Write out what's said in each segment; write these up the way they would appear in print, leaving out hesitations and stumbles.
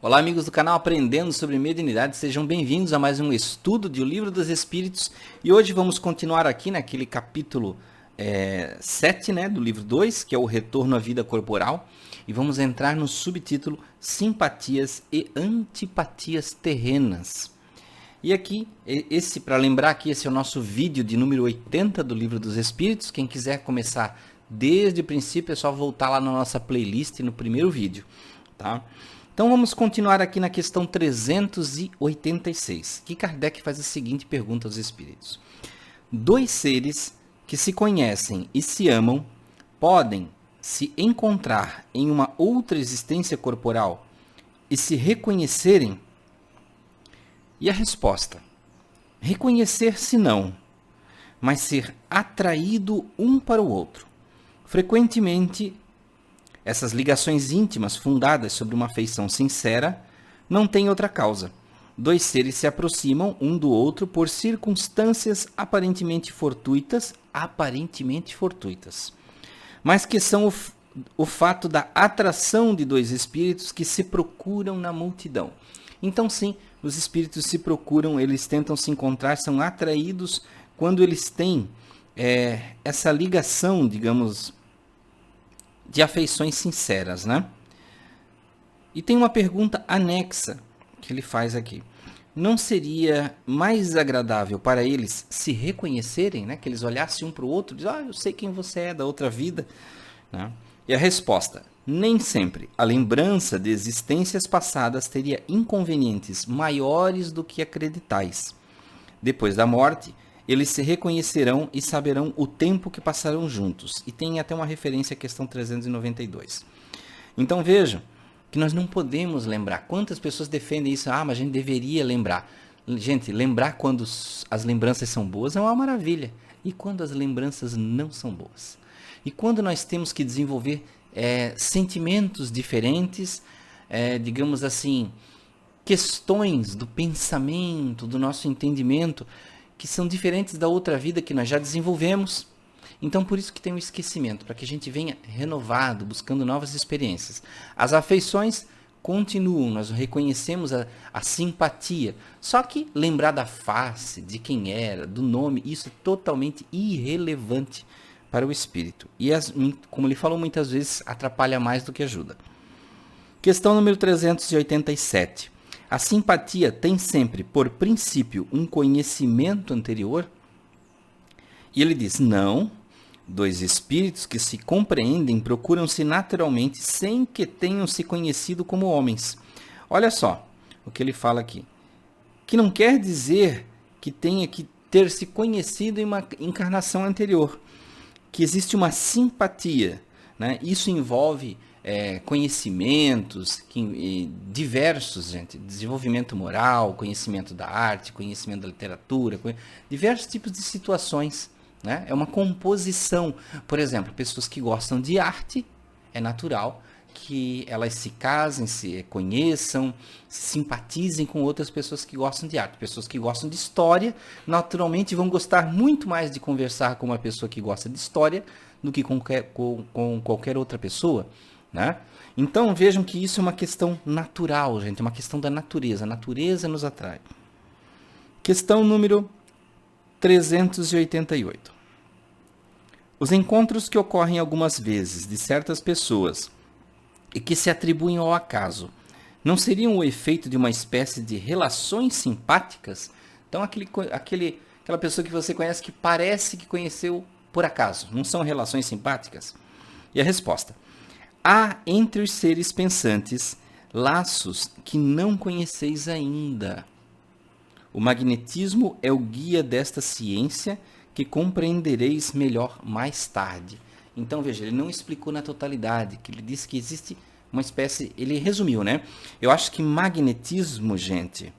Olá, amigos do canal Aprendendo sobre Mediunidade, sejam bem-vindos a mais um estudo de O Livro dos Espíritos. E hoje vamos continuar aqui naquele capítulo 7, do livro 2, que é o Retorno à Vida Corporal. E vamos entrar no subtítulo Simpatias e Antipatias Terrenas. E aqui, para lembrar que esse é o nosso vídeo de número 80 do Livro dos Espíritos. Quem quiser começar desde o princípio é só voltar lá na nossa playlist no primeiro vídeo, tá? Então vamos continuar aqui na questão 386, que Kardec faz a seguinte pergunta aos espíritos. Dois seres que se conhecem e se amam podem se encontrar em uma outra existência corporal e se reconhecerem? E a resposta: reconhecer-se não, mas ser atraído um para o outro. Frequentemente, essas ligações íntimas fundadas sobre uma afeição sincera não têm outra causa. Dois seres se aproximam um do outro por circunstâncias aparentemente fortuitas, mas que são o fato da atração de dois espíritos que se procuram na multidão. Então sim, os espíritos se procuram, eles tentam se encontrar, são atraídos quando eles têm essa ligação, digamos, de afeições sinceras, né? E tem uma pergunta anexa que ele faz aqui. Não seria mais agradável para eles se reconhecerem, né? Que eles olhassem um para o outro e dizem, eu sei quem você é da outra vida, né? E a resposta: nem sempre a lembrança de existências passadas teria inconvenientes maiores do que acreditais. Depois da morte, eles se reconhecerão e saberão o tempo que passaram juntos. E tem até uma referência à questão 392. Então vejam que nós não podemos lembrar. Quantas pessoas defendem isso? Mas a gente deveria lembrar. Gente, lembrar quando as lembranças são boas é uma maravilha. E quando as lembranças não são boas? E quando nós temos que desenvolver sentimentos diferentes, digamos assim, questões do pensamento, do nosso entendimento, que são diferentes da outra vida que nós já desenvolvemos. Então, por isso que tem o esquecimento, para que a gente venha renovado, buscando novas experiências. As afeições continuam, nós reconhecemos a simpatia. Só que lembrar da face, de quem era, do nome, isso é totalmente irrelevante para o espírito. E, como ele falou muitas vezes, atrapalha mais do que ajuda. Questão número 387. A simpatia tem sempre, por princípio, um conhecimento anterior? E ele diz, não. Dois espíritos que se compreendem procuram-se naturalmente sem que tenham se conhecido como homens. Olha só o que ele fala aqui. Que não quer dizer que tenha que ter se conhecido em uma encarnação anterior. Que existe uma simpatia, né? Isso envolve conhecimentos diversos, gente, desenvolvimento moral, conhecimento da arte, conhecimento da literatura, diversos tipos de situações, né? É uma composição. Por exemplo, pessoas que gostam de arte, é natural que elas se casem, se conheçam, se simpatizem com outras pessoas que gostam de arte. Pessoas que gostam de história, naturalmente vão gostar muito mais de conversar com uma pessoa que gosta de história do que com qualquer outra pessoa, né? Então vejam que isso é uma questão natural, gente, é uma questão da natureza. A natureza nos atrai. Questão número 388. Os encontros que ocorrem algumas vezes de certas pessoas e que se atribuem ao acaso, não seriam o efeito de uma espécie de relações simpáticas? Então aquela pessoa que você conhece que parece que conheceu por acaso, não são relações simpáticas? E a resposta: há entre os seres pensantes laços que não conheceis ainda. O magnetismo é o guia desta ciência que compreendereis melhor mais tarde. Então, veja, ele não explicou na totalidade, que ele disse que existe uma espécie, ele resumiu, né? Eu acho que magnetismo, gente,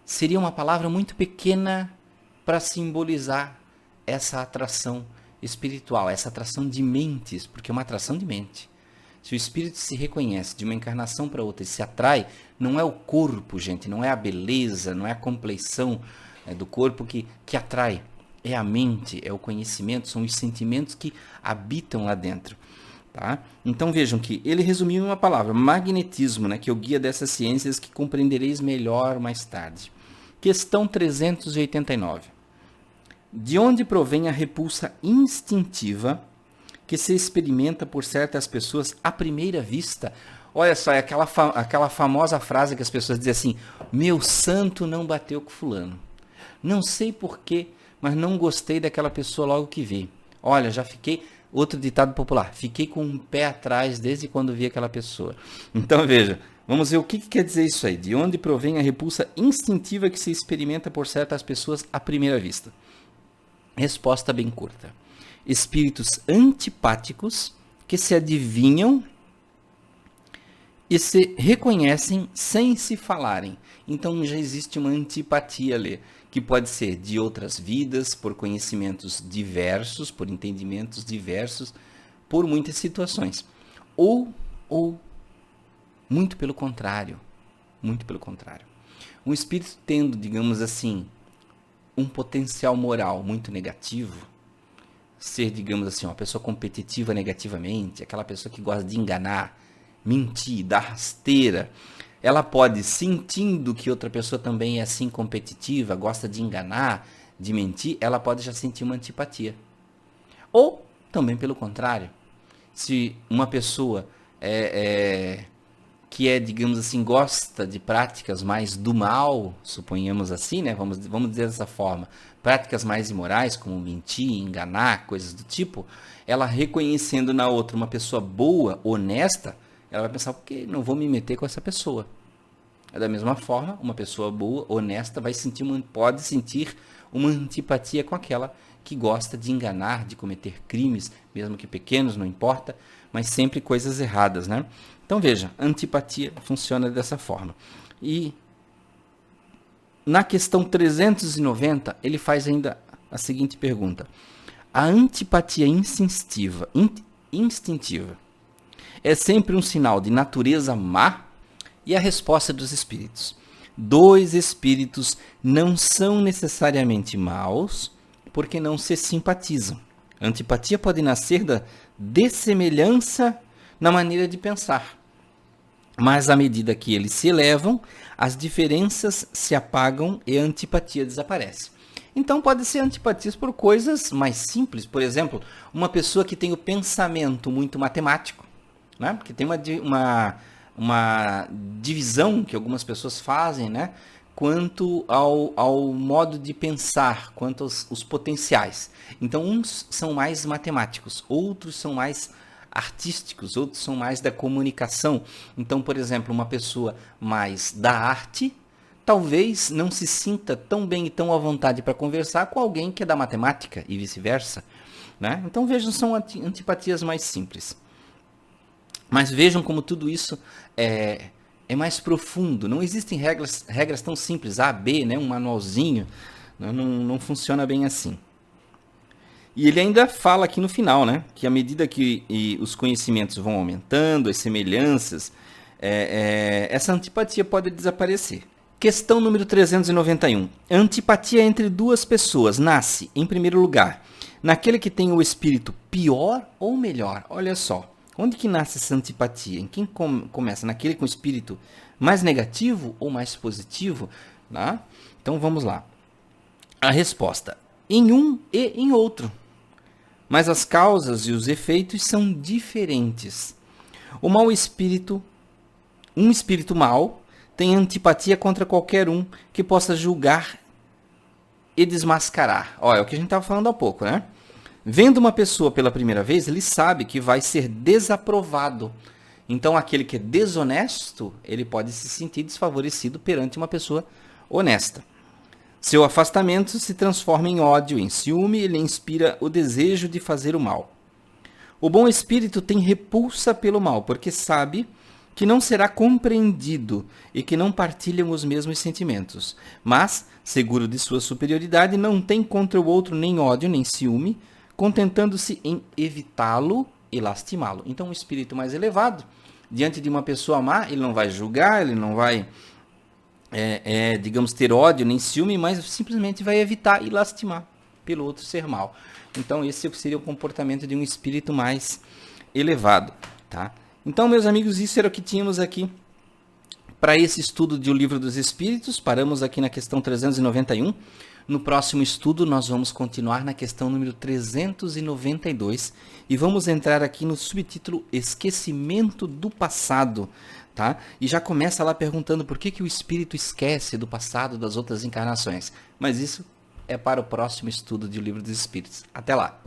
seria uma palavra muito pequena para simbolizar essa atração espiritual, essa atração de mentes, porque é uma atração de mente. Se o espírito se reconhece de uma encarnação para outra e se atrai, não é o corpo, gente, não é a beleza, não é a compleição do corpo que atrai. É a mente, é o conhecimento, são os sentimentos que habitam lá dentro. Tá? Então vejam que ele resumiu em uma palavra, magnetismo, né, que é o guia dessas ciências que compreendereis melhor mais tarde. Questão 389. De onde provém a repulsa instintiva que se experimenta por certas pessoas à primeira vista? Olha só, é aquela famosa frase que as pessoas dizem assim, meu santo não bateu com fulano. Não sei porquê, mas não gostei daquela pessoa logo que vi. Olha, já fiquei... Outro ditado popular, fiquei com um pé atrás desde quando vi aquela pessoa. Então veja, vamos ver o que quer dizer isso aí. De onde provém a repulsa instintiva que se experimenta por certas pessoas à primeira vista? Resposta bem curta. Espíritos antipáticos que se adivinham e se reconhecem sem se falarem. Então já existe uma antipatia ali, que pode ser de outras vidas, por conhecimentos diversos, por entendimentos diversos, por muitas situações. Ou muito pelo contrário, um espírito tendo, digamos assim, um potencial moral muito negativo, ser, digamos assim, uma pessoa competitiva negativamente, aquela pessoa que gosta de enganar, mentir, dar rasteira, ela pode, sentindo que outra pessoa também é assim competitiva, gosta de enganar, de mentir, ela pode já sentir uma antipatia. Ou, também pelo contrário, se uma pessoa que é, digamos assim, gosta de práticas mais do mal, suponhamos assim, né? Vamos dizer dessa forma, práticas mais imorais, como mentir, enganar, coisas do tipo, ela reconhecendo na outra uma pessoa boa, honesta, ela vai pensar, porque não vou me meter com essa pessoa. Da mesma forma, uma pessoa boa, honesta, pode sentir uma antipatia com aquela que gosta de enganar, de cometer crimes, mesmo que pequenos, não importa, mas sempre coisas erradas, né? Então veja, antipatia funciona dessa forma. E na questão 390, ele faz ainda a seguinte pergunta. A antipatia instintiva é sempre um sinal de natureza má? E a resposta dos espíritos. 2 espíritos não são necessariamente maus, porque não se simpatizam. A antipatia pode nascer da dessemelhança na maneira de pensar. Mas à medida que eles se elevam, as diferenças se apagam e a antipatia desaparece. Então pode ser antipatias por coisas mais simples. Por exemplo, uma pessoa que tem o pensamento muito matemático, né? Porque tem uma divisão que algumas pessoas fazem, né? Quanto ao modo de pensar, quanto aos potenciais. Então, uns são mais matemáticos, outros são mais artísticos, outros são mais da comunicação. Então, por exemplo, uma pessoa mais da arte, talvez não se sinta tão bem e tão à vontade para conversar com alguém que é da matemática e vice-versa, né? Então, vejam, são antipatias mais simples. Mas vejam como tudo isso é mais profundo. Não existem regras tão simples, A, B, né? Um manualzinho. Não funciona bem assim. E ele ainda fala aqui no final, né? Que à medida que os conhecimentos vão aumentando, as semelhanças, essa antipatia pode desaparecer. Questão número 391. A antipatia entre duas pessoas nasce, em primeiro lugar, naquele que tem o espírito pior ou melhor. Olha só. Onde que nasce essa antipatia? Em quem começa? Naquele com espírito mais negativo ou mais positivo? Né? Então vamos lá. A resposta: em um e em outro. Mas as causas e os efeitos são diferentes. O mau espírito, um espírito mau, tem antipatia contra qualquer um que possa julgar e desmascarar. Olha, é o que a gente estava falando há pouco, né? Vendo uma pessoa pela primeira vez, ele sabe que vai ser desaprovado. Então, aquele que é desonesto, ele pode se sentir desfavorecido perante uma pessoa honesta. Seu afastamento se transforma em ódio, em ciúme, e lhe inspira o desejo de fazer o mal. O bom espírito tem repulsa pelo mal, porque sabe que não será compreendido e que não partilham os mesmos sentimentos. Mas, seguro de sua superioridade, não tem contra o outro nem ódio, nem ciúme, contentando-se em evitá-lo e lastimá-lo. Então, um espírito mais elevado, diante de uma pessoa má, ele não vai julgar, ele não vai, digamos, ter ódio nem ciúme, mas simplesmente vai evitar e lastimar pelo outro ser mal. Então, esse seria o comportamento de um espírito mais elevado, tá? Então, meus amigos, isso era o que tínhamos aqui para esse estudo de O Livro dos Espíritos. Paramos aqui na questão 391. No próximo estudo, nós vamos continuar na questão número 392 e vamos entrar aqui no subtítulo Esquecimento do Passado, tá? E já começa lá perguntando por que o espírito esquece do passado das outras encarnações. Mas isso é para o próximo estudo de O Livro dos Espíritos. Até lá!